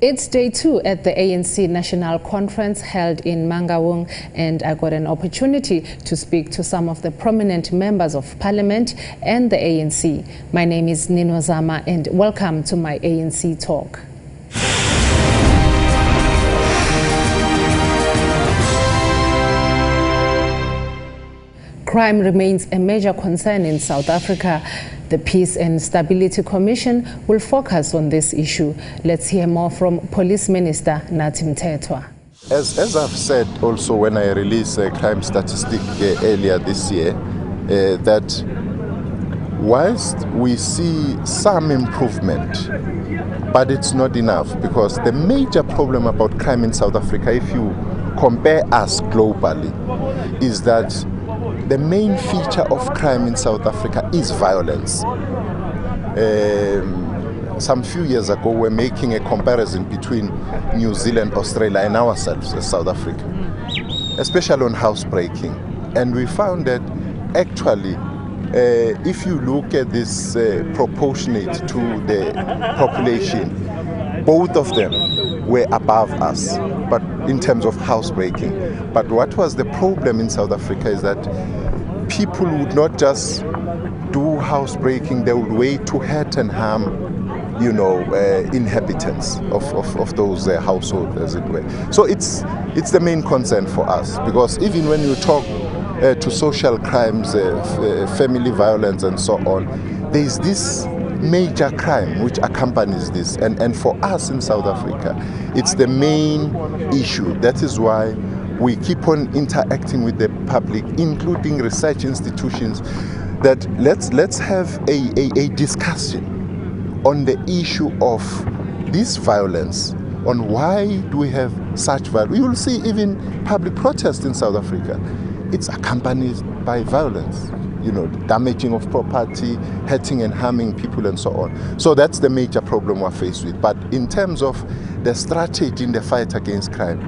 It's day 2 at the ANC National Conference held in Mangaung, and I got an opportunity to speak to some of the prominent members of Parliament and the ANC. My name is Nino Zama, and welcome to my ANC Talk. Crime remains a major concern in South Africa. The Peace and Stability Commission will focus on this issue. Let's hear more from Police Minister Nathi Mthethwa. As I've said also when I released a crime statistic earlier this year, that whilst we see some improvement, but it's not enough, because the major problem about crime in South Africa, if you compare us globally, is that the main feature of crime in South Africa is violence. Some few years ago, we're making a comparison between New Zealand, Australia, and ourselves as South Africa, especially on housebreaking. And we found that actually, if you look at this proportionate to the population, both of them were above us, but in terms of housebreaking. But what was the problem in South Africa is that people would not just do housebreaking, they would wait to hurt and harm, inhabitants of those households, as it were. So it's the main concern for us, because even when you talk to social crimes, family violence and so on, there is this major crime which accompanies this, and for us in South Africa it's the main issue. That is why we keep on interacting with the public, including research institutions, that let's have a discussion on the issue of this violence, on why do we have such violence. You will see even public protest in South Africa, it's accompanied by violence, damaging of property, hurting and harming people and so on. So that's the major problem we're faced with. But in terms of the strategy in the fight against crime,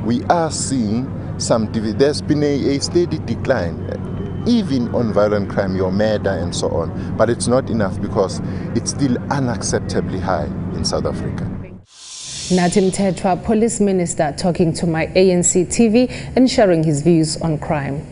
we are seeing there's been a steady decline, even on violent crime, your murder and so on. But it's not enough, because it's still unacceptably high in South Africa. Nathi Mthethwa, Police Minister, talking to my ANC TV and sharing his views on crime.